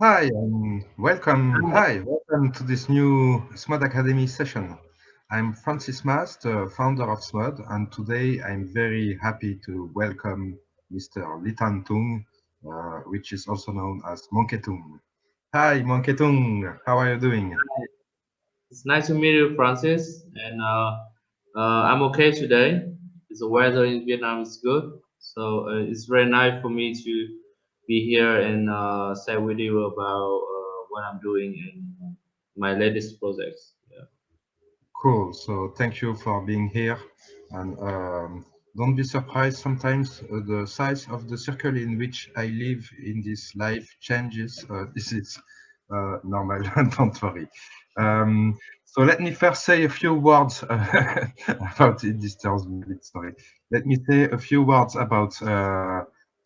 Hi, welcome. Hi. Hi, welcome to this new Smode Academy session. I'm Francis Maes, the founder of Smode, and today I'm very happy to welcome Mr. Thanh Tùng, which is also known as Monketung. Hi, Monketung. How are you doing? It's nice to meet you, Francis. And I'm okay today. The weather in Vietnam is good, so it's very nice for me to be here and share with you about what I'm doing in my latest projects. Yeah. Cool. So thank you for being here. And don't be surprised sometimes the size of the circle in which I live in this life changes. This is normal. Don't worry. So let me first say a few words about it. This tells me a bit sorry. Let me say a few words about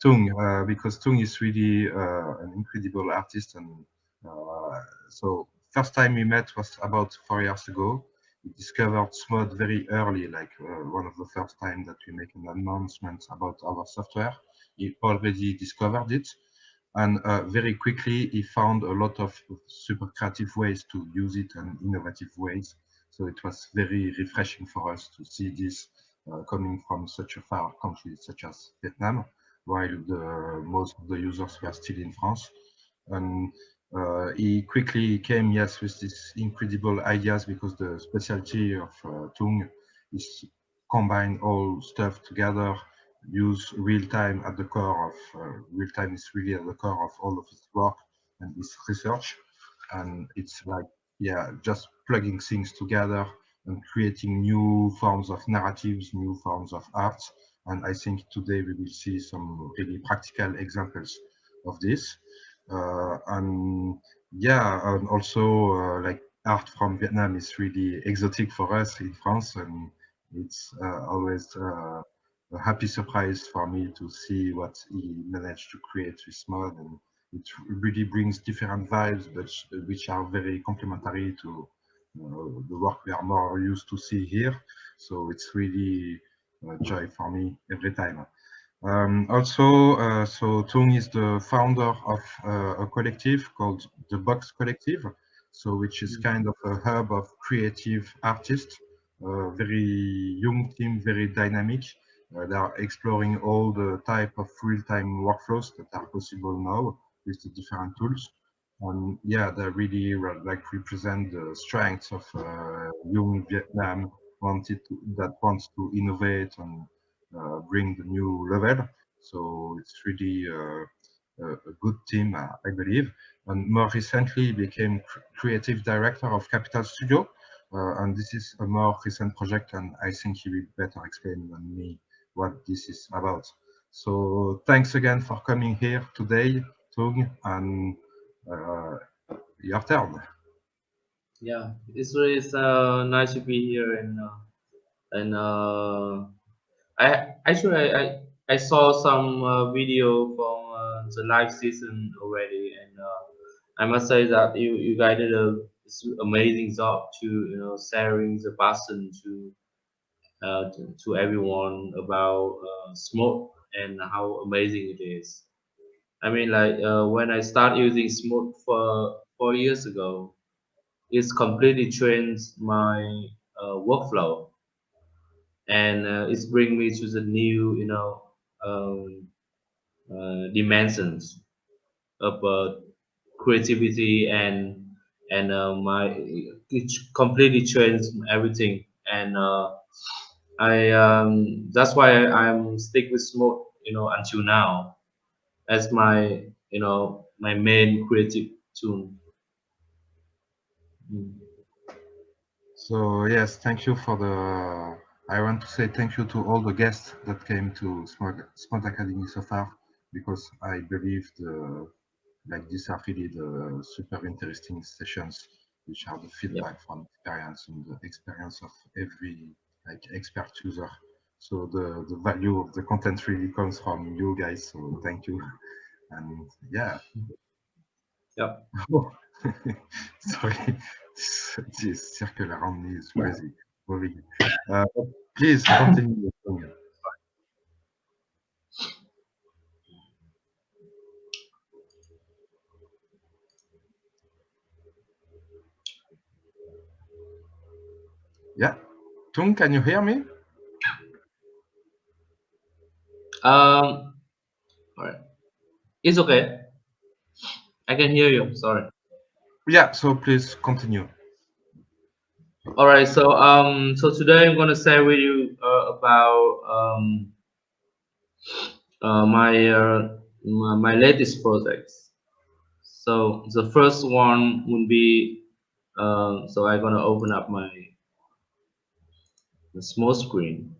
Tung because Tung is really an incredible artist. And so first time we met was about 4 years ago. We discovered Smode very early, like one of the first time that we make an announcement about our software. He already discovered it, and very quickly he found a lot of super creative ways to use it and innovative ways. So it was very refreshing for us to see this coming from such a far country such as Vietnam, while most of the users were still in France. And he quickly came, yes, with these incredible ideas because the specialty of Tung is combine all stuff together, use real time at the core of real time is really at the core of all of his work and his research. And it's like, yeah, just plugging things together and creating new forms of narratives, new forms of art. And I think today we will see some really practical examples of this. And yeah, and also like art from Vietnam is really exotic for us in France, and it's always a happy surprise for me to see what he managed to create with Mod, and it really brings different vibes, but which are very complementary to the work we are more used to see here. So it's really a joy for me every time. So Tung is the founder of a collective called the Box Collective, so which is Mm. kind of a hub of creative artists, very young team, very dynamic. They are exploring all the type of real-time workflows that are possible now with the different tools. And yeah, they really like represent the strengths of young Vietnam that wants to innovate and bring the new level. So it's really a good team, I believe. And more recently, he became creative director of Capital Studio. And this is a more recent project, and I think he will better explain than me what this is about. So thanks again for coming here today, Tung, and uh, your turn. Yeah, it's really nice to be here, and I saw some video from the live season already, and I must say that you guys did a amazing job to sharing the passion to everyone about smoke and how amazing it is. I mean, like when I started using smoke for 4 years ago, it's completely changed my workflow, and it's bring me to the new um, dimensions of creativity, and my it completely changed everything. And I that's why I'm stick with smoke until now as my my main creative tool. Mm. So yes, thank you for the. I want to say thank you to all the guests that came to Smart Academy so far, because I believe like these are really the super interesting sessions, which are the Yep. feedback from experience and the experience of every like expert user. So the value of the content really comes from you guys. So thank you. And yeah. Yep. Oh, sorry, this circle around me is crazy. Moving. But please continue. Yeah. Tung, can you hear me? All right. It's okay. I can hear you. Sorry. Yeah, so please continue. All right. So today I'm gonna share with you about my latest projects. So the first one will be so I'm gonna open up my the small screen.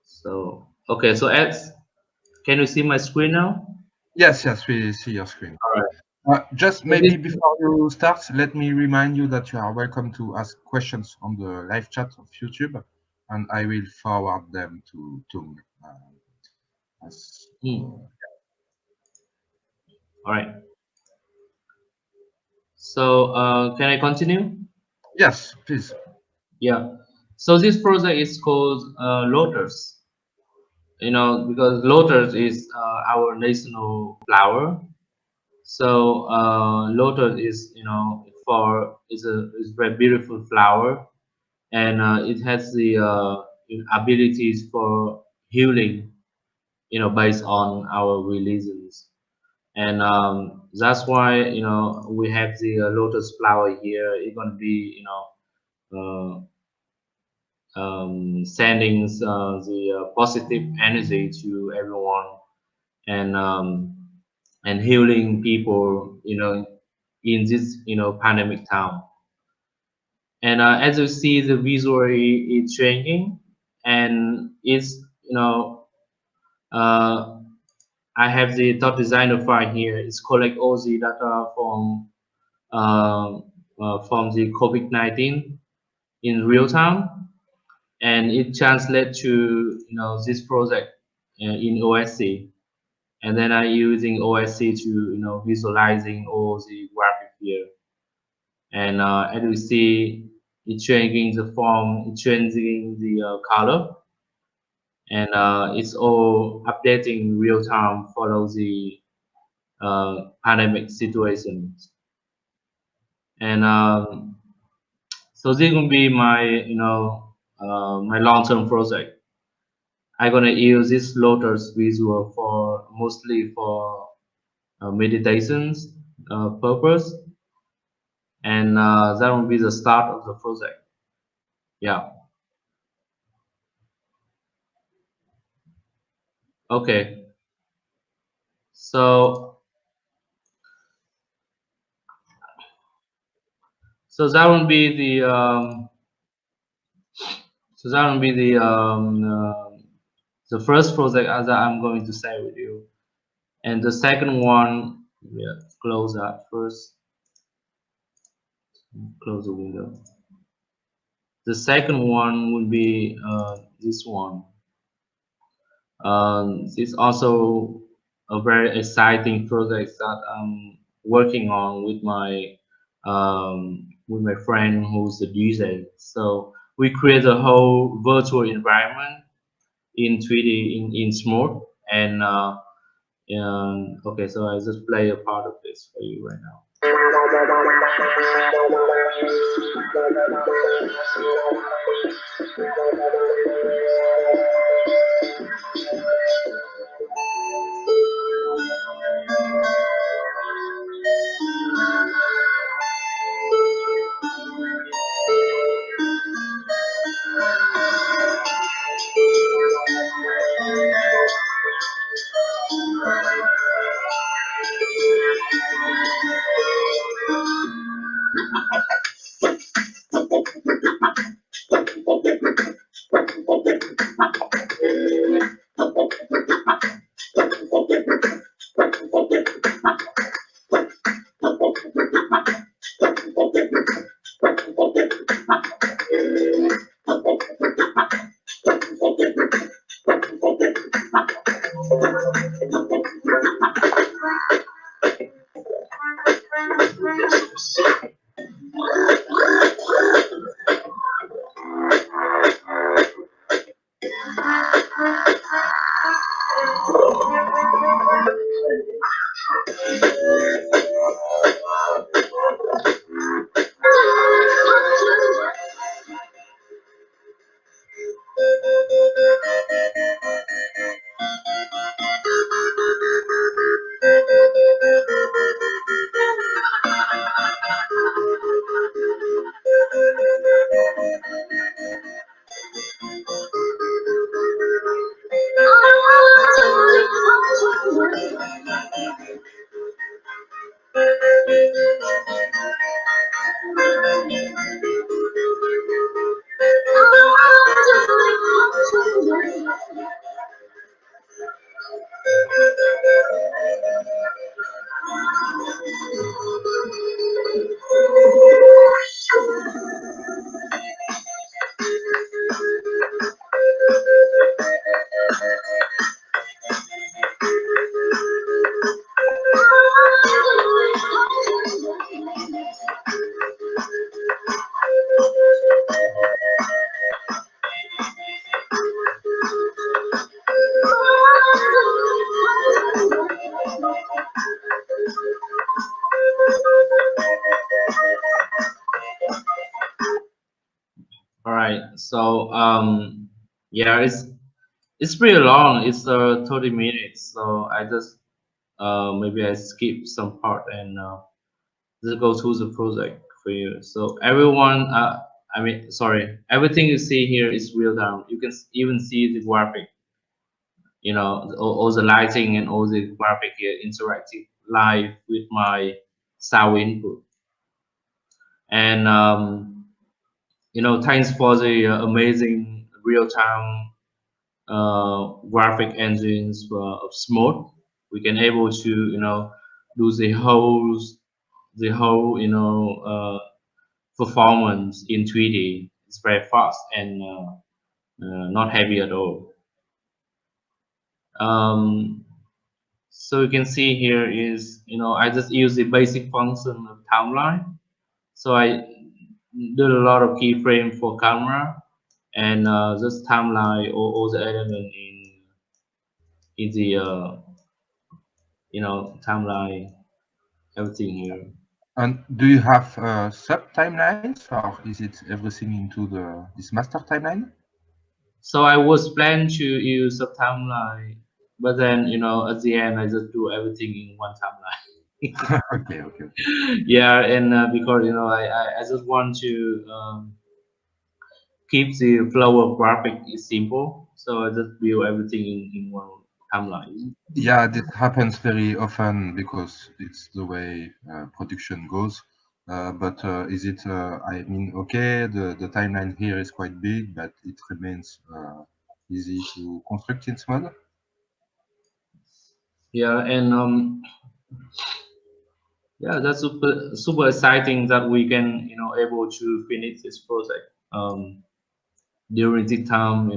So okay. So Eds, can you see my screen now? Yes, yes, we see your screen. All right. Just So this maybe before you start, let me remind you that you are welcome to ask questions on the live chat of YouTube, and I will forward them to Tung. As- all right. So can I continue? yes, please. Yeah. So this project is called Lotus. You know, because lotus is our national flower. So lotus is, you know, for is very beautiful flower, and it has the abilities for healing, you know, based on our religions. And that's why, you know, we have the lotus flower here. It's gonna be, you know, sending the positive energy to everyone, and healing people, you know, in this, you know, pandemic time. And as you see, the visual is changing, and it's, you know, uh, I have the top designer file here. It's collect all the data uh, from the COVID-19 in real time, and it translates to, you know, this project in OSC. And then I using OSC to, you know, visualizing all the graphic here. And as you see, it changing the form, it changing the color, and it's all updating real time, follow the pandemic situations. And so this will be my, you know, my long-term project. I'm gonna use this lotus visual for mostly for meditations purpose, and that will be the start of the project. Yeah. Okay. So so that will be the first project as I'm going to share with you, and the second one, yeah, close that first, close the window. The second one will be this one. It's also a very exciting project that I'm working on with my friend who's a DJ. So we create a whole virtual environment in 3D in Smode, and okay, so I just play a part of this for you right now. All right. So yeah, it's pretty long. It's 30 minutes. So I just maybe I skip some part and just go through the project for you. So everyone, I mean, sorry, everything you see here is real time. You can even see the graphic. All the lighting and all the graphic here interactive live with my sound input. And thanks for the amazing real-time graphic engines of Smode. We can able to do the whole performance in 3D. It's very fast and not heavy at all. Um, so you can see here is I just use the basic function of timeline. So I did a lot of keyframe for camera and just timeline all the element in the timeline everything here. And do you have sub timelines, or is it everything into this master timeline? So I was planning to use a timeline, but then at the end I just do everything in one timeline. Okay, okay, okay. Yeah, and because I just want to keep the flow of graphic is simple, so I just build everything in one timeline. Yeah, this happens very often because it's the way production goes. But is it? I mean, okay, the timeline here is quite big, but it remains easy to construct in Smod. Yeah, and yeah, that's super exciting that we can able to finish this project. During this time,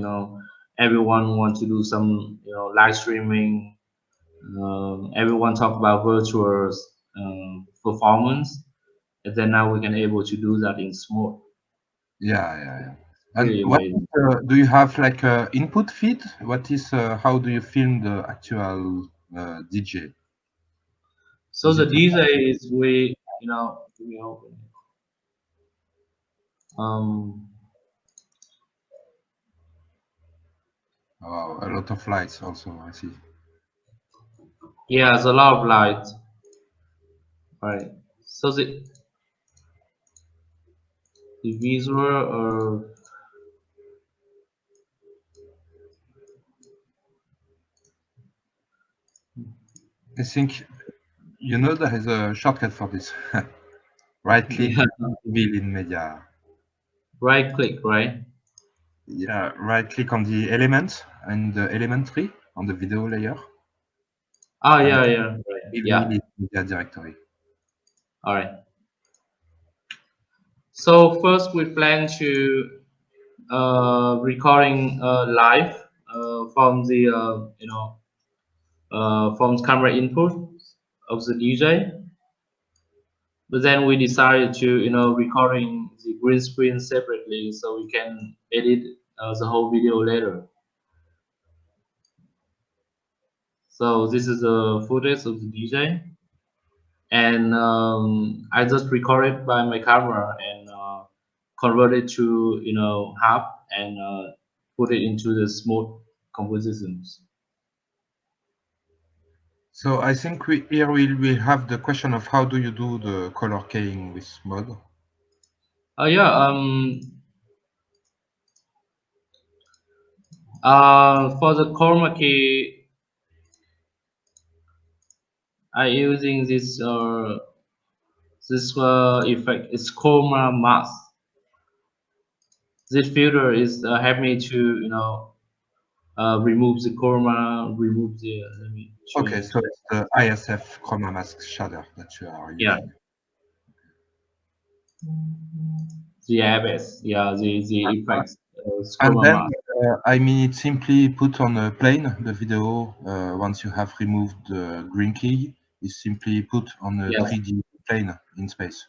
everyone want to do some live streaming. Everyone talk about virtual performance, and then now we can able to do that in small. Yeah, yeah, yeah. And Really what amazing. do you have like a input feed? What is? How do you film the actual DJ? So Is the it DJ is we give me open. Um, a lot of lights also? I see. yeah, there's a lot of light. Right. So the visual I think you know there is a shortcut for this. Right click, yeah, reveal in media. right click, right? Yeah, right click on the element and the element tree on the video layer Oh and yeah, yeah, right. reveal Yeah. in media directory. All right. So first we plan to recording live from the from camera input of the DJ. But then we decided to recording the green screen separately so we can edit the whole video later. So this is the footage of the DJ, and I just recorded by my camera and convert it to half and put it into the smooth compositions. So I think we have the question of how do you do the color keying with mod? Yeah. For the chroma key, I using this effect. It's chroma mask. This filter is help me to remove the chroma, remove the. Let me show Okay, you. so it's the ISF chroma mask shader that you are Yeah, using. the abyss. Yeah, the effects. And Chroma then, mask. I mean, it simply put on a plane the video once you have removed the green key is simply put on a Yes, 3D plane in space.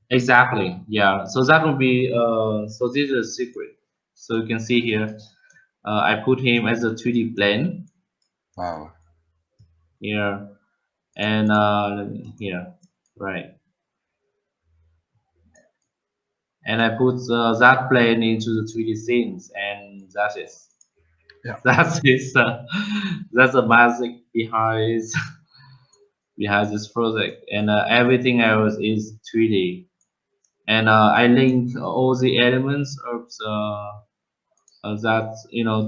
exactly. Yeah. So that will be. So this is a secret. So you can see here. I put him as a 2D plane Wow. here, and here, right. And I put that plane into the 3D scenes, and that is Yeah. that is that's the magic behind behind this project, and everything else is 3D. And I link all the elements of that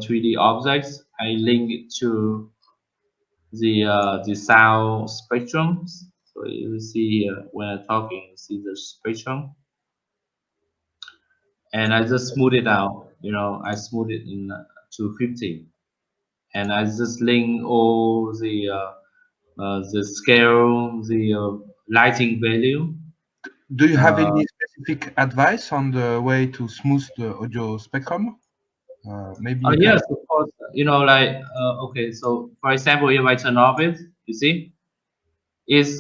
3D objects. I link it to the sound spectrums. So you see here when I'm talking, you see the spectrum, and I just smooth it out. I smooth it in to 50, and I just link all the scale, the lighting value. Do you have Uh, any specific advice on the way to smooth the audio spectrum? Maybe you can. yes, of course. Okay. So for example, if I turn off it, you see, it's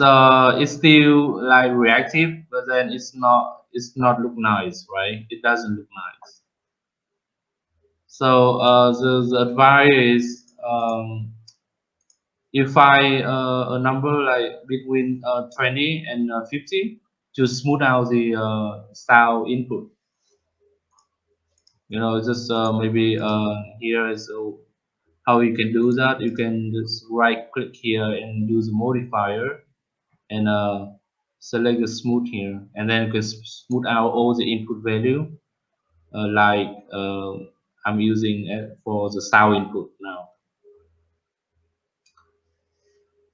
still like reactive, but then it's not look nice, right? It doesn't look nice. So the advice is if I a number like between 20 and 50 to smooth out the style input. Just maybe here is how you can do that. You can just right click here and use modifier and select the smooth here, and then you can smooth out all the input value like I'm using for the sound input now,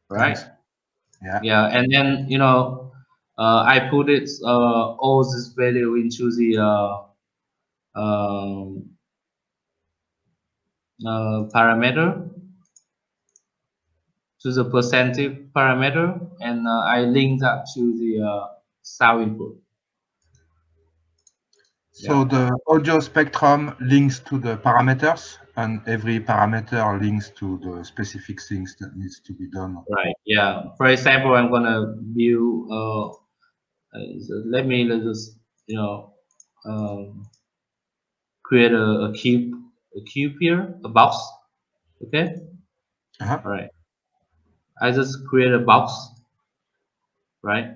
right? Nice. Yeah. Yeah, and then I put it all this value into the um, parameter, to the percentage parameter, and I link that to the sound input. So Yeah, the audio spectrum links to the parameters, and every parameter links to the specific things that needs to be done. right. Yeah. For example, I'm gonna view. So let's just you know um, create a cube here, a box. Okay. Uh-huh. All right. I just create a box, right?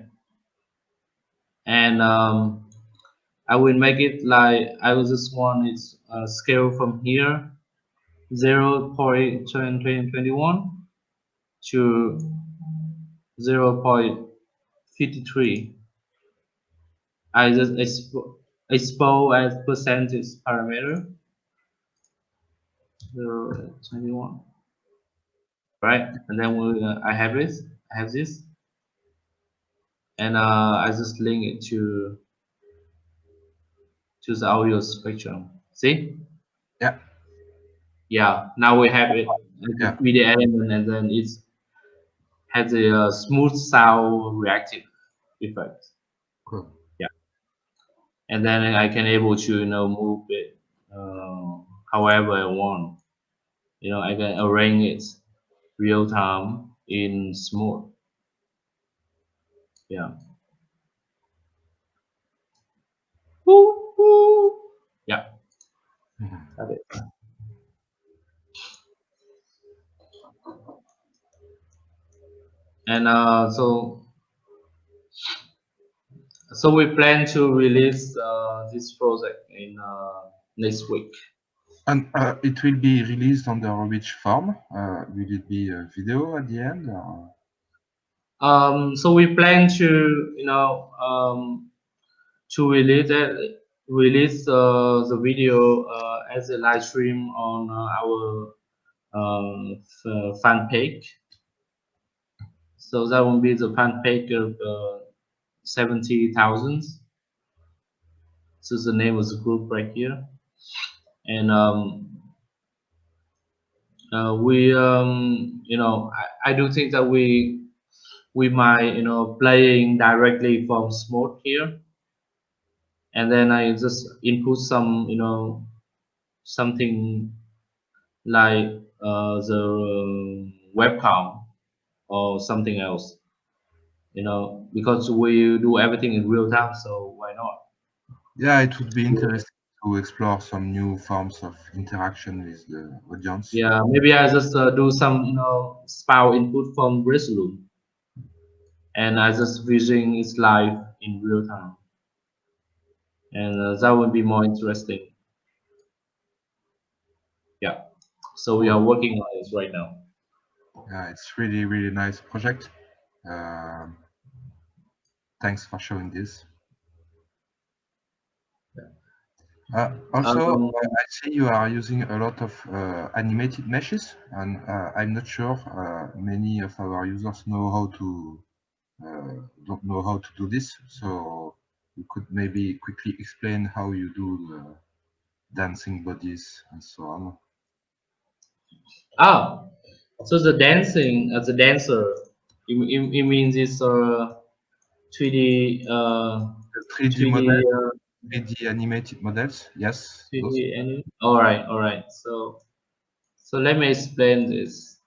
And I will make it like I will just want its scale from here 0.2021 to 0.53. I just expose as percentage parameter 0.21, right? And then I have this, and I just link it to the audio spectrum. See? Yeah. Yeah. Now we have it as a Yeah. 3D element, and then it has a smooth sound reactive effect. Cool. Yeah. And then I can able to move it however I want. I can arrange it real time in Smode. Yeah. Woo, woo. Yeah. Mhm. Got it. And so we plan to release this project in next week. And it will be released under which form? Will it be a video at the end? Or... So we plan to to release the video as a live stream on our fan page. So that will be the fan page of 70,000. This is the name of the group right here. And we I do think that we might playing directly from Smode here, and then I just input some something like the web count or something else, because we do everything in real time, so why not? Yeah, it would be interesting to explore some new forms of interaction with the audience. Yeah, maybe I just do some spout input from Resolute, and I just viewing it live in real time, and that would be more interesting. Yeah, so we are Cool. working on this right now. Yeah, it's really, really nice project. Um, Thanks for showing this. Also, Um, I see you are using a lot of animated meshes, and I'm not sure many of our users know how to don't know how to do this. So you could maybe quickly explain how you do the dancing bodies and so on. ah, so the dancing as a dancer, it means it's 3D, The 3D 3D, model, 3D animated models, yes, those. 3D anime. All right, all right. So let me explain this.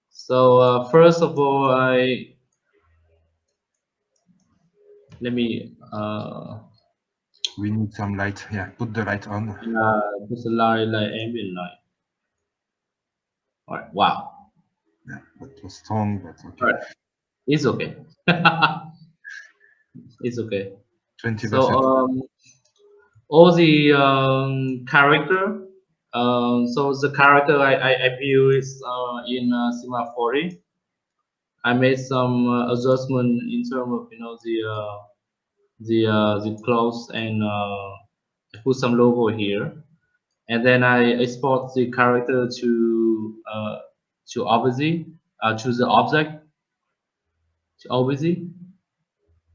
So first of all, I let me We need some light. Yeah, put the light on. put a light like ambient light. All right. Wow. Yeah, that was strong, but All okay. right. It's okay. It's okay. So 20%. all the character. So the character I view is in Cinema 40. I made some adjustment in terms of the clothes, and I put some logo here, and then I export the character to obviously to the object to obviously,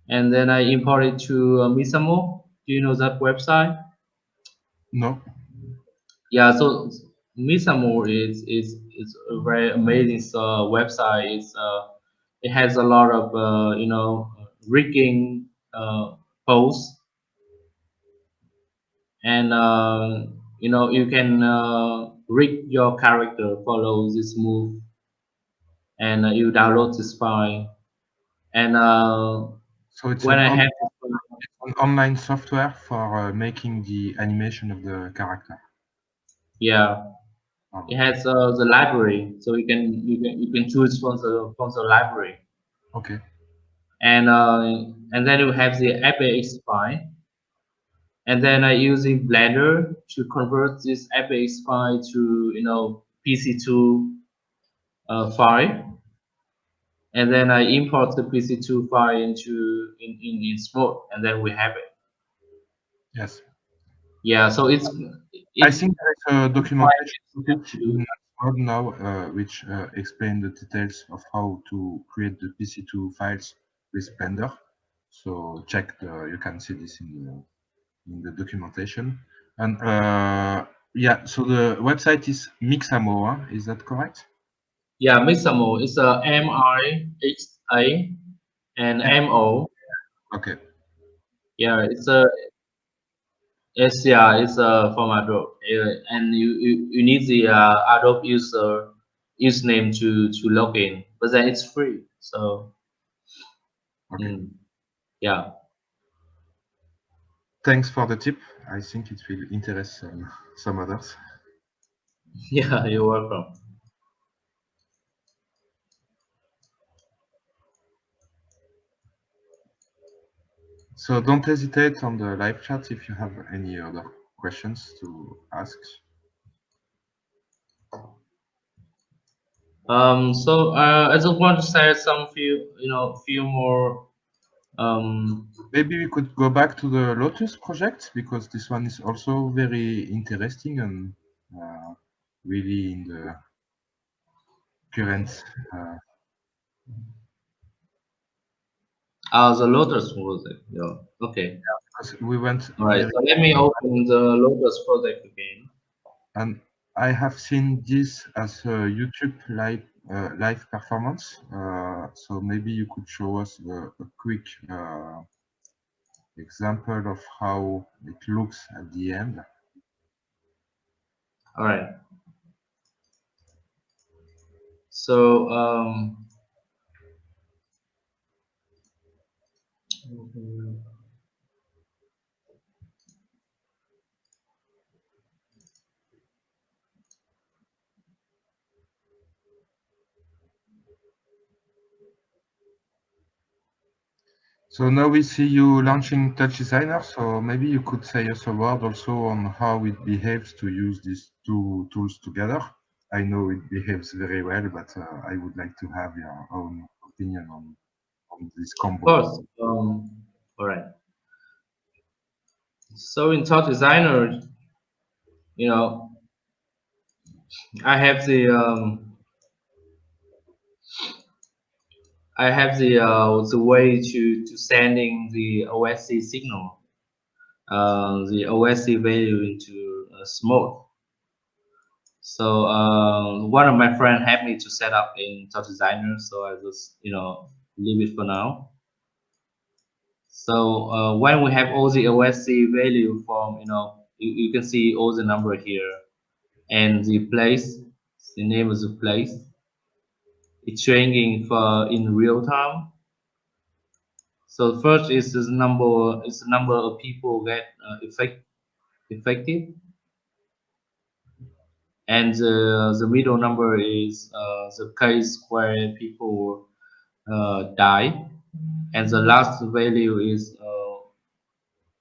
and then I import it to Misamo. Do you know that website? No, Yeah, so Misamo is a very amazing website. It has a lot of rigging posts, and you can rig your character, follow this move, and you download this file. And so it's when an I have online software for making the animation of the character. yeah, Oh, it has the library, so you can choose from the library, okay. and then you have the APX file, and then I using Blender to convert this APX file to PC2 file, and then I import the PC2 file in Smode, and then we have it. Yes. Yeah, so I it's think there's a quite documentation easy to in Smode now which explain the details of how to create the PC2 files with Blender. So check you can see this in the documentation. And yeah, so the website is Mixamo, huh? Is that correct? yeah, Mixamo is a MIXA and Yeah. MO. Okay. Yeah, it's from Adobe, and you need the Adobe username to log in, but then it's free. So Okay. mm, yeah, Thanks for the tip. I think it will interest some others. yeah, you're welcome. So don't hesitate on the live chat if you have any other questions to ask. So I just want to say some few more. Um, Maybe we could go back to the Lotus project because this one is also very interesting and uh, really in the current. Uh, the Lotus project. Yeah. Okay. because we went All right. very So let me open the Lotus project again. and I have seen this as a YouTube live performance. So maybe you could show us a quick example of how it looks at the end. All right. So So now we see you launching Touch Designer. So maybe you could say us a word also on how it behaves to use these two tools together. I know it behaves very well, but I would like to have your own opinion on this of combo. course. All right. So in Thought Designer, you know, I have the the way to sending the OSC signal, the OSC value into Smode. So one of my friends helped me to set up in Thought Designer, so I just leave it for now. So when we have all the OSC value from you can see all the number here and the place, the name of the place. It's changing for in real time. So first is the number of people get effective, and the middle number is the case where people die, and the last value is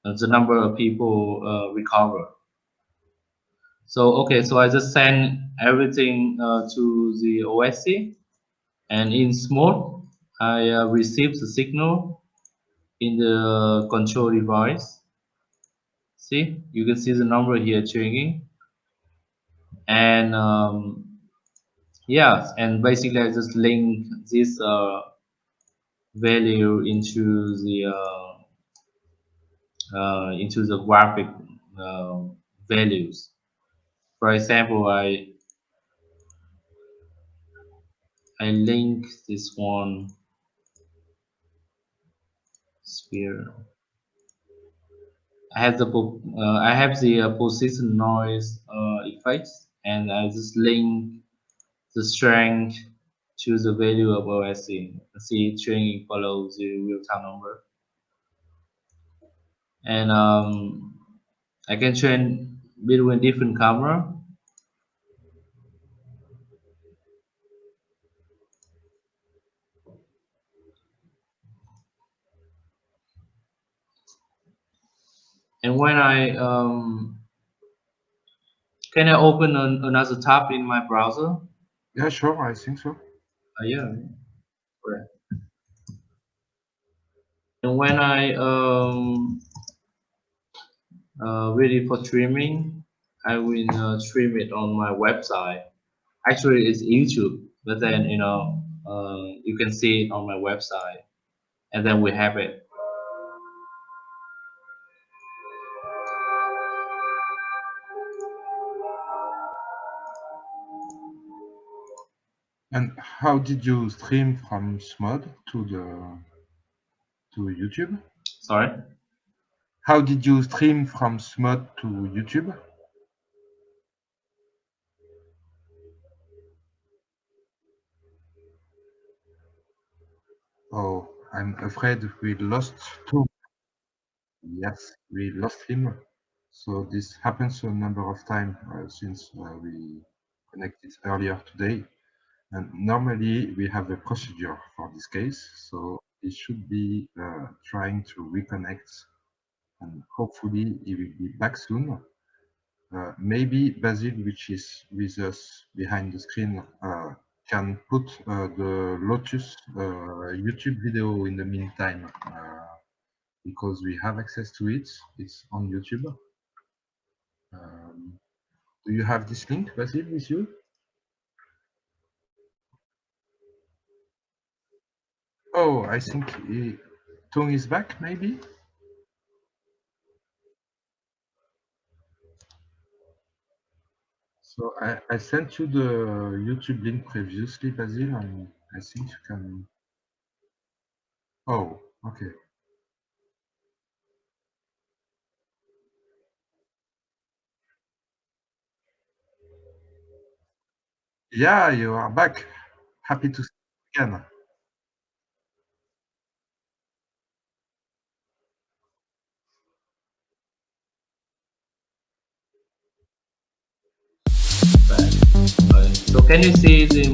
the number of people recover. So okay, so I just send everything to the OSC, and in Smode, I receive the signal in the control device. See, you can see the number here changing, and yeah, and basically I just link this value into the graphic uh, values. For example, I link this one sphere. I have the position noise effects, and I just link the strength to the value of OSC. See, string follows the real time number, and I can change between different camera. And when I can I open another tab in my browser? Yeah, sure, I think so. Yeah, correct. And when I ready for streaming, I will stream it on my website. Actually, it's YouTube, but then you can see it on my website, and then we have it. And how did you stream from Smod to YouTube? Sorry. How did you stream from Smod to YouTube? Oh, I'm afraid we lost two. Yes, we lost him. So this happens a number of times since we connected earlier today. And normally we have a procedure for this case. So he should be trying to reconnect, and hopefully he will be back soon. Maybe Basil, which is with us behind the screen, can put the Lotus YouTube video in the meantime, because we have access to it. It's on YouTube. Um, do you have this link, Basil, with you? Oh, I think Tung is back, maybe? So I sent you the YouTube link previously, Basil, and I think you can. Oh, okay. Yeah, you are back. Happy to see you again. Right. Alright. So can you see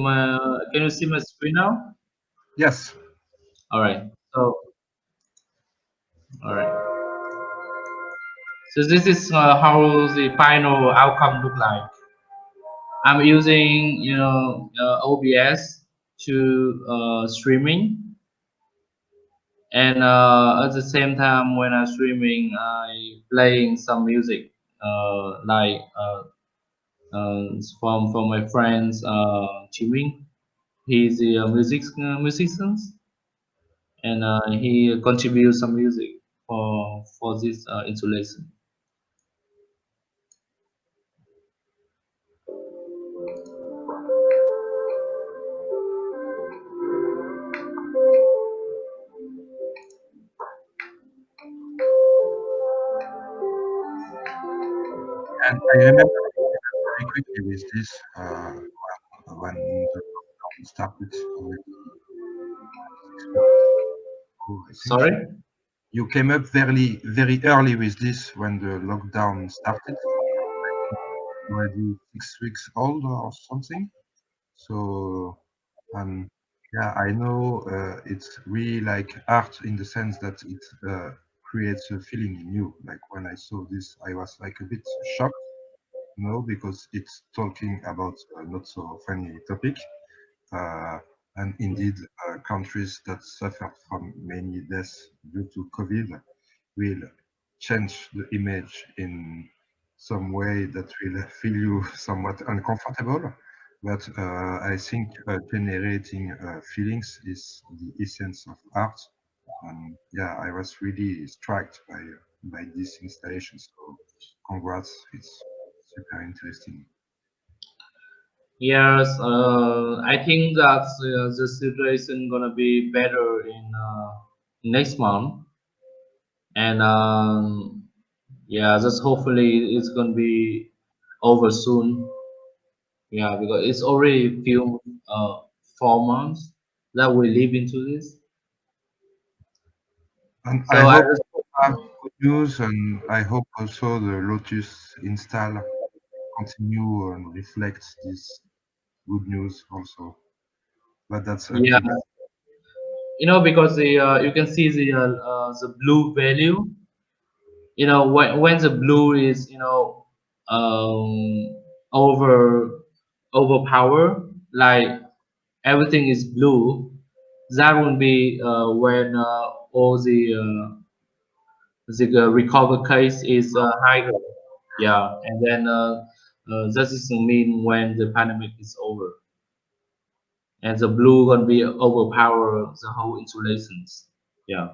my screen now? Yes. All right. So all right. So this is how the final outcome look like. I'm using OBS to streaming, and at the same time when I'm streaming, I playing some music like from my friends Chiming. He's a musician, and he contributes some music for this installation. And I remember very quickly with this when the lockdown started already 6 months ago, I think. Sorry. You came up very early with this when the lockdown started. Already 6 weeks old or something. So, um, yeah, I know it's really like art in the sense that it creates a feeling in you. Like when I saw this, I was like a bit shocked, because it's talking about not so funny topic. Uh, and indeed, countries that suffered from many deaths due to COVID will change the image in some way that will feel you somewhat uncomfortable. But I think generating feelings is the essence of art. And yeah, I was really struck by this installation. So congrats, it's super interesting. Yes, I think that the situation gonna be better in next month, and yeah, just hopefully it's gonna be over soon. Yeah, because it's already few 4 months that we live into this. And I So I hope just you have good news, and I hope also the Lotus install continue and reflect this good news also. But that's up yeah, to them. because the you can see the blue value. When the blue is over overpower, like everything is blue, that will be when all the recover case is higher. Yeah, and then that is mean when the pandemic is over, and the blue gonna be overpower the whole insulations. Yeah.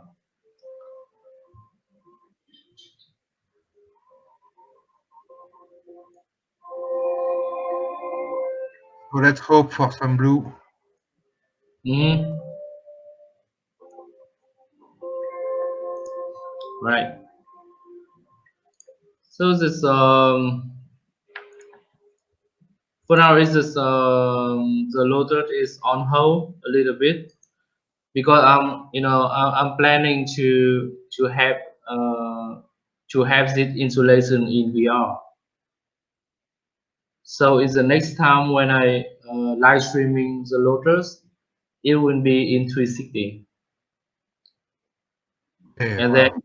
So let's hope for some blue. Hmm. Right. So this for now is this the loader is on hold a little bit because I'm planning uh to have this installation in VR. So it's the next time when I live streaming the loaders, it will be in 360. Hey, And then wow.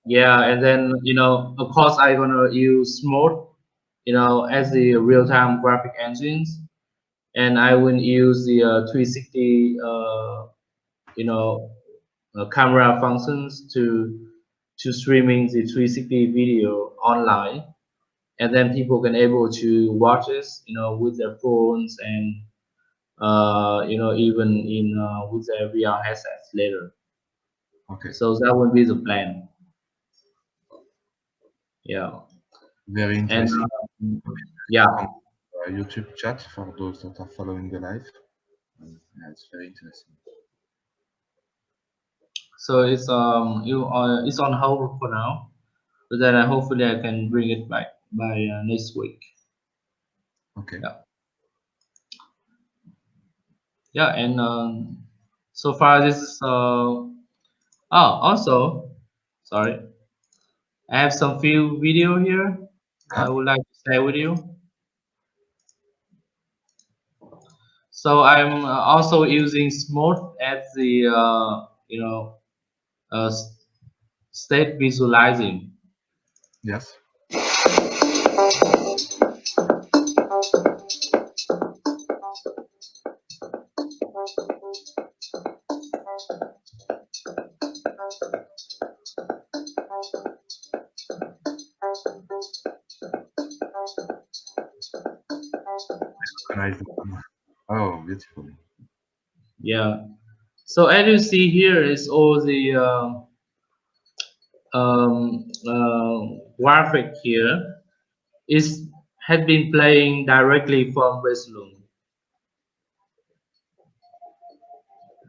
yeah, and then of course I gonna use Smode, as the real-time graphic engines, and I will use the 360 you know camera functions to streaming the 360 video online, and then people can able to watch this with their phones and even in with their VR headsets later. Okay. So that would be the plan. Yeah. Very And interesting. yeah, YouTube chat for those that are following the live. Yeah, it's very interesting. So it's on hold for now, but then hopefully I can bring it back by next week. Okay. Yeah, yeah, and so far this is also sorry, I have some few video here I Huh? would like to share with you. So I'm also using Smode as the uh, s- state visualizing. Yes. Recognize them. Oh, beautiful. Yeah. So as you see here is all the graphic here is had been playing directly from Resloom.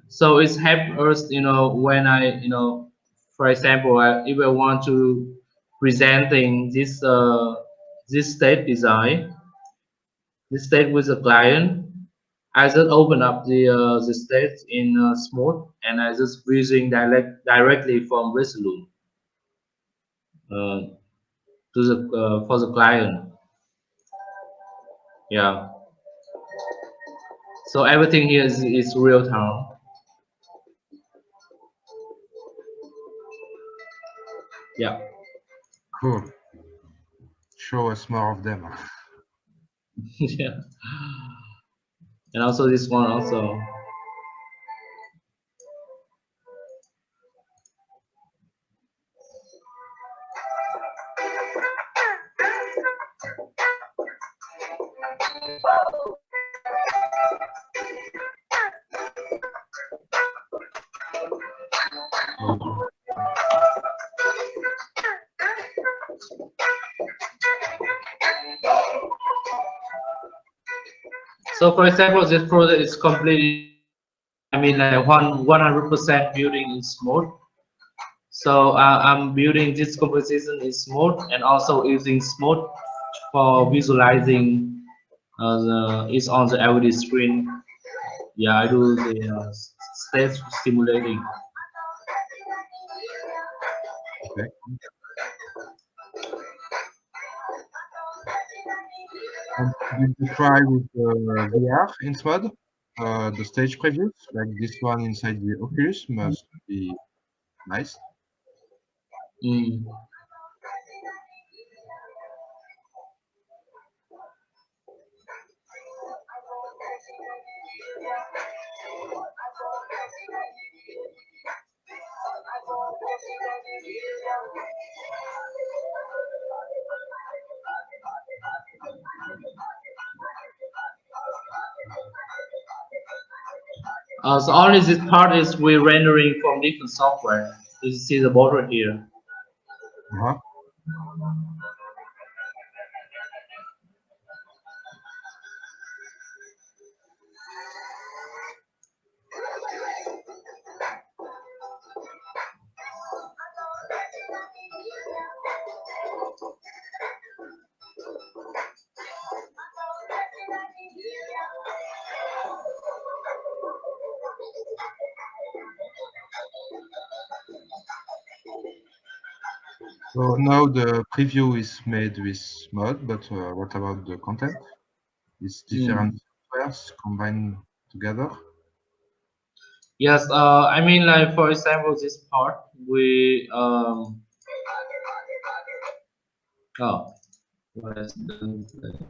So it's helped us, when for example, if I want to presenting this state design, this state with a client, I just open up the state in Smooth and I just using directly from Resolute uh, to the for the client. Yeah. So everything here is real time. Yeah. Cool. Show us more of them. Yeah. And also this one also. Oh, So for example, this project is completely, I mean, like 100% building in Smooth. So I'm building this composition in Smooth and also using Smooth for visualizing it's on the LED screen. Yeah, I do the stage simulating. okay. And did you try with VR in SMUD? The stage previews, like this one inside the Oculus, must be nice. Mm. So only this part is we're rendering from different software. You see the border here. Uh-huh. So now the preview is made with SMUD, but what about the content? It's different Mm. softwares combined together. Yes, I mean, like for example, this part we oh, what is the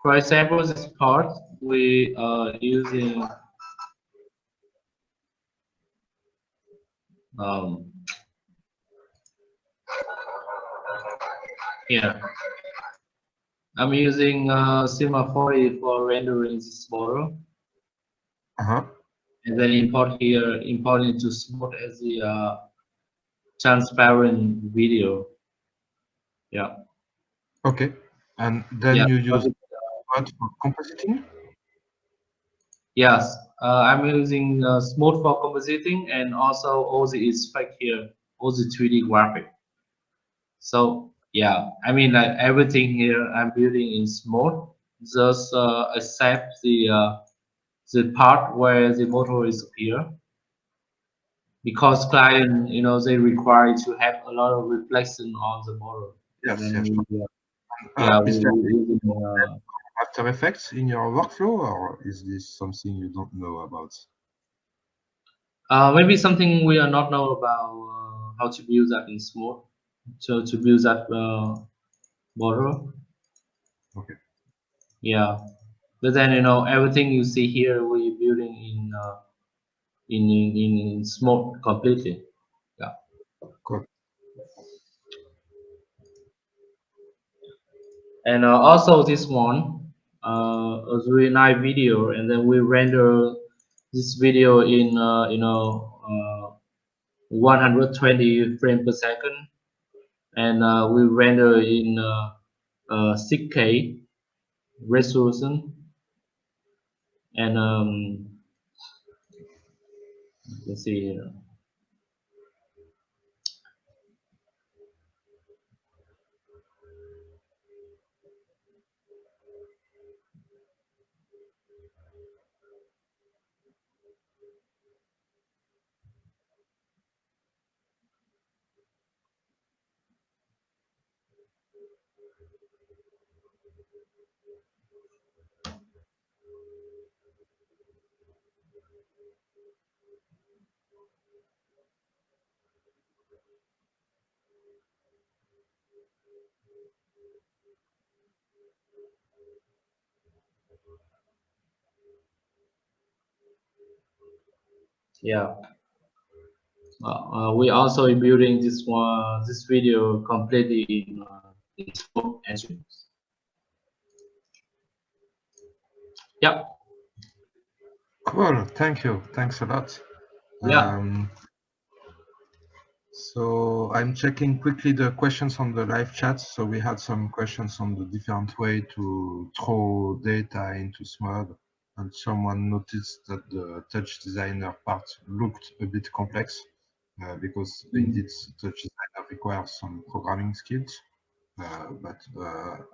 for example, this part we using um here. I'm using Cinema 40 for rendering this model, Uh-huh. and then import into Smooth as the transparent video. Yeah, Okay. And yeah. then you use But what for compositing? yes, I'm using Smode for compositing, and also OZ is fake here, OZ 3D graphic. So yeah, I mean like everything here I'm building in Smode, just except the part where the motor is appear, because client, they require to have a lot of reflection on the motor, and Yes, then yes. yeah, Is there we using After Effects in your workflow, or is this something you don't know about? maybe something we are not know about how to build that in Smode. So to build that motor, Okay, yeah. But then everything you see here we building in Smode completely. Yeah. cool. And also this one, a really nice video, and then we render this video in 120 frames per second, and we render in 6K resolution, and let's see here. Yeah. We also building this video completely in Smoke engines. Yep. Cool. Thank you. Thanks a lot. Yeah. Um, so I'm checking quickly the questions on the live chat. So we had some questions on the different way to throw data into Smud, and someone noticed that the touch designer part looked a bit complex because Mm. indeed touch designer requires some programming skills. But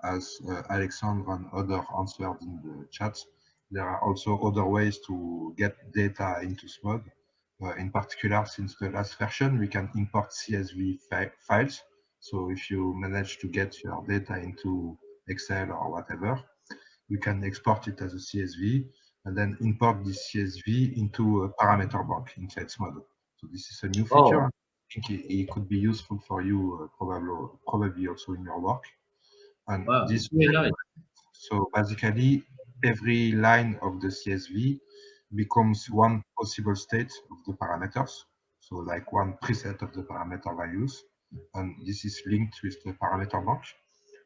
as Alexandre and others answered in the chat, there are also other ways to get data into Smud. In particular, since the last version, we can import CSV files. So if you manage to get your data into Excel or whatever, you can export it as a CSV and then import this CSV into a parameter block inside Smod. So this is a new feature. Oh, I think it could be useful for you, probably also in your work. And wow, it's this, really nice. so basically, every line of the CSV becomes one possible state of the parameters. So like one preset of the parameter values. And this is linked with the parameter block.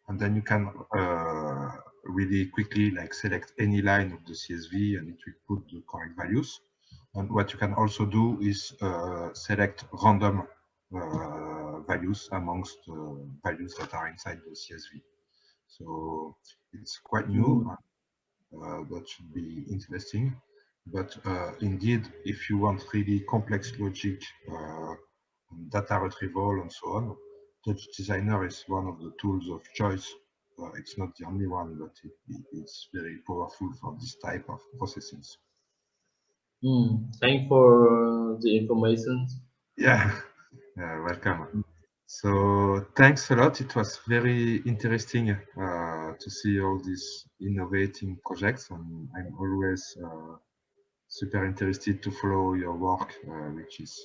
And then you can really quickly like select any line of the CSV and it will put the correct values. And what you can also do is select random values amongst the values that are inside the CSV. So it's quite new. Mm. That should be interesting. But indeed, if you want really complex logic, data retrieval, and so on, Touch Designer is one of the tools of choice. It's not the only one, but it's very powerful for this type of processes. Mm. Thanks for the information. Yeah, welcome. So thanks a lot. It was very interesting to see all these innovating projects, and I'm always super interested to follow your work, which is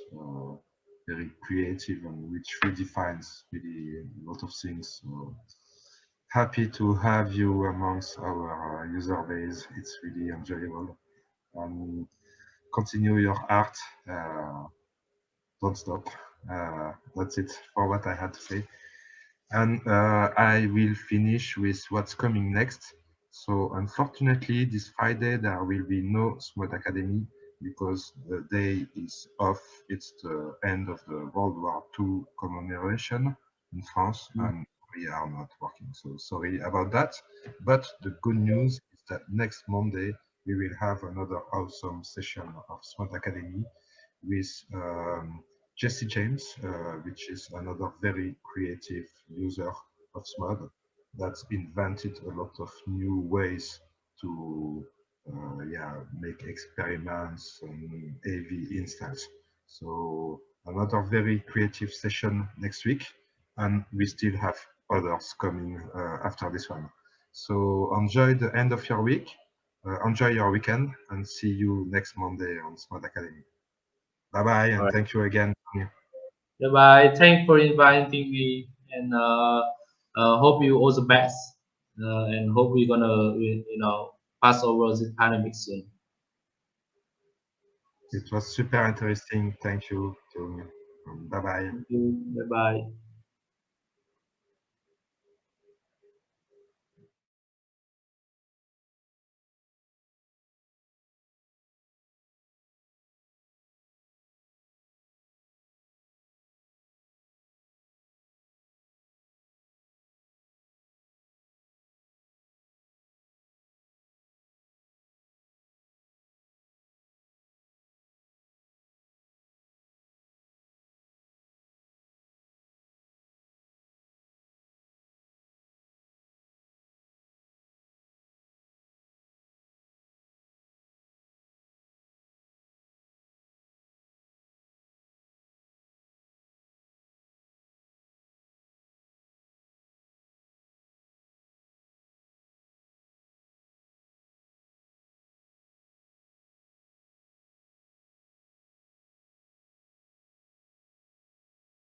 very creative and which redefines really a lot of things. So happy to have you amongst our user base. It's really enjoyable. And continue your art. Don't stop. That's it for what I had to say. And I will finish with what's coming next. So unfortunately, this Friday there will be no Smode Academy because the day is off. It's the end of the World War II commemoration in France, Mm. and we are not working. So sorry about that. But the good news is that next Monday we will have another awesome session of Smode Academy with Jesse James, which is another very creative user of Smode that's invented a lot of new ways to yeah, make experiments and AV installs. So another very creative session next week, and we still have others coming after this one. So enjoy the end of your week, enjoy your weekend, and see you next Monday on Smart Academy. Bye bye, All and right. thank you again. Bye bye. Thanks for inviting me, and hope you all the best. And hope we're gonna pass over this pandemic soon. It was super interesting. Thank you. Bye bye. Thank you. Bye bye.